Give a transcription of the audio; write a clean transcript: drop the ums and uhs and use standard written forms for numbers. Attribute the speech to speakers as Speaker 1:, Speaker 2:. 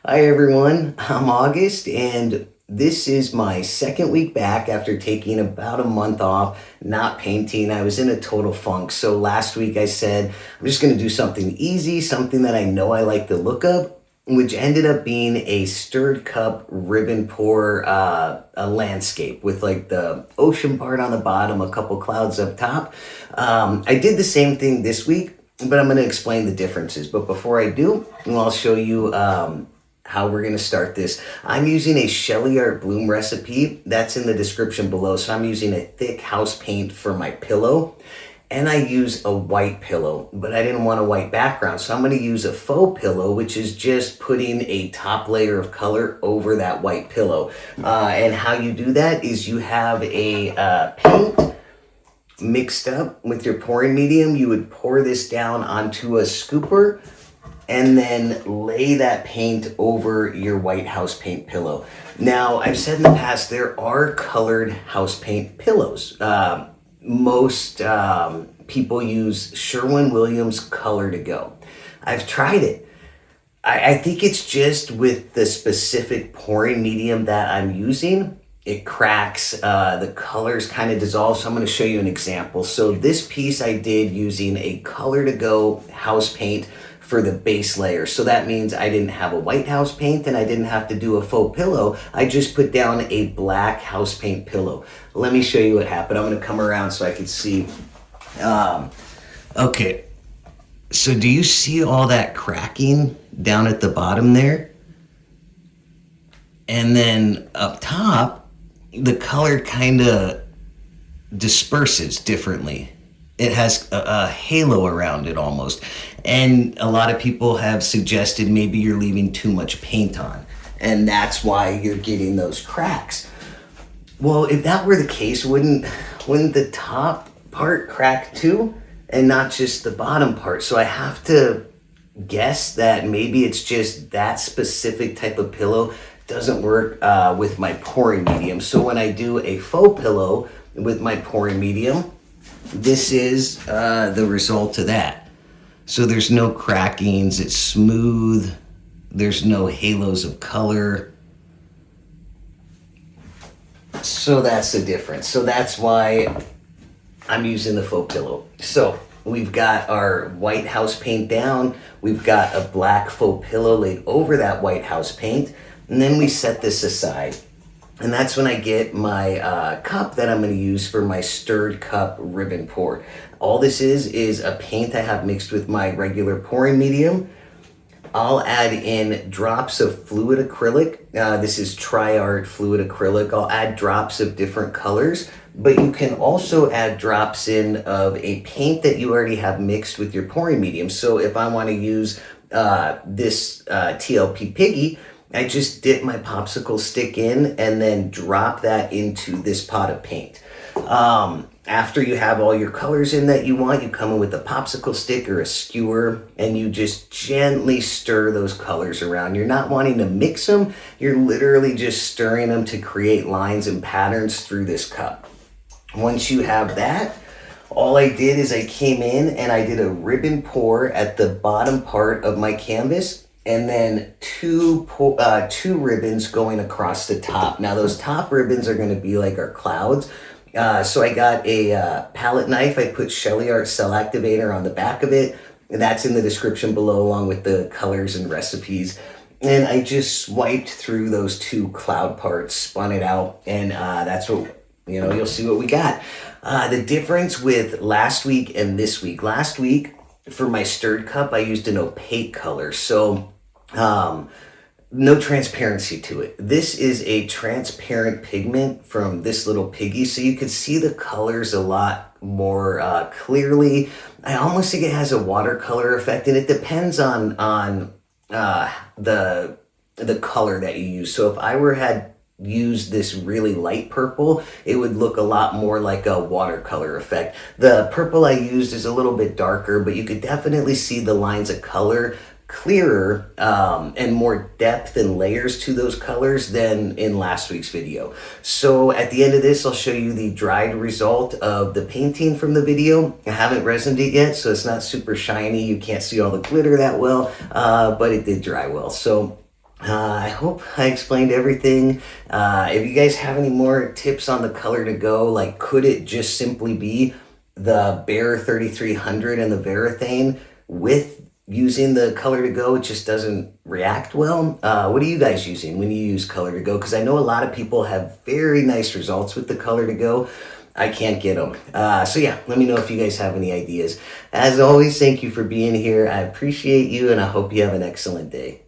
Speaker 1: Hi everyone, I'm August and this is my second week back after taking about a month off, not painting. I was in a total funk. So last week I said, I'm just going to do something easy, something that I know I like the look of, which ended up being a stirred cup ribbon pour a landscape with like the ocean part on the bottom, a couple clouds up top. I did the same thing this week, but I'm going to explain the differences. But before I do, I'll show you how we're gonna start this. I'm using a Shelly Art Bloom recipe that's in the description below. So I'm using a thick house paint for my pillow, and I use a white pillow, but I didn't want a white background. So I'm gonna use a faux pillow, which is just putting a top layer of color over that white pillow. And how you do that is you have a paint mixed up with your pouring medium. You would pour this down onto a scooper and then lay that paint over your white house paint pillow. Now, I've said in the past, there are colored house paint pillows. Most people use Sherwin-Williams Color to Go. I've tried it. I think it's just with the specific pouring medium that I'm using, it cracks, the colors kind of dissolve. So I'm going to show you an example. So this piece I did using a Color to Go house paint for the base layer. So that means I didn't have a white house paint and I didn't have to do a faux pillow. I just put down a black house paint pillow. Let me show you what happened. I'm gonna come around so I can see. Okay, so do you see all that cracking down at the bottom there? And then up top, the color kind of disperses differently. It has a halo around it almost. And a lot of people have suggested maybe you're leaving too much paint on, and that's why you're getting those cracks. Well, if that were the case, wouldn't the top part crack too, and not just the bottom part? So I have to guess that maybe it's just that specific type of pillow doesn't work with my pouring medium. So when I do a faux pillow with my pouring medium, this is the result of that. So there's no crackings, it's smooth, there's no halos of color. So that's the difference. So that's why I'm using the faux pillow. So we've got our white house paint down, we've got a black faux pillow laid over that white house paint, and then we set this aside. And that's when I get my cup that I'm going to use for my stirred cup ribbon pour. All this is a paint I have mixed with my regular pouring medium. I'll add in drops of fluid acrylic. This is Tri-Art fluid acrylic. I'll add drops of different colors, but you can also add drops in of a paint that you already have mixed with your pouring medium. So if I want to use this TLP Piggy, I just dip my popsicle stick in and then drop that into this pot of paint. After you have all your colors in that you want, you come in with a popsicle stick or a skewer and you just gently stir those colors around. You're not wanting to mix them, you're literally just stirring them to create lines and patterns through this cup. Once you have that, all I did is I came in and I did a ribbon pour at the bottom part of my canvas, and then two ribbons going across the top. Now those top ribbons are going to be like our clouds. So I got a palette knife. I put Shelly Art Cell Activator on the back of it. And that's in the description below along with the colors and recipes. And I just swiped through those two cloud parts, spun it out, and that's what, you'll see what we got. The difference with last week and this week. Last week, for my stirred cup, I used an opaque color. So no transparency to it. This is a transparent pigment from this Little Piggy, so you can see the colors a lot more clearly. I almost think it has a watercolor effect, and it depends on the color that you use. So if I had used this really light purple, it would look a lot more like a watercolor effect. The purple I used is a little bit darker, but you could definitely see the lines of color clearer and more depth and layers to those colors than in last week's video. So at the end of this, I'll show you the dried result of the painting from the video. I haven't resined it yet, so it's not super shiny. You can't see all the glitter that well, but it did dry well. So I hope I explained everything. If you guys have any more tips on the color to go, like could it just simply be the BEHR 3300 and the Varathane with using the color to go, it just doesn't react well? What are you guys using when you use color to go? Because I know a lot of people have very nice results with the color to go. I can't get them. So yeah, let me know if you guys have any ideas. As always, thank you for being here. I appreciate you and I hope you have an excellent day.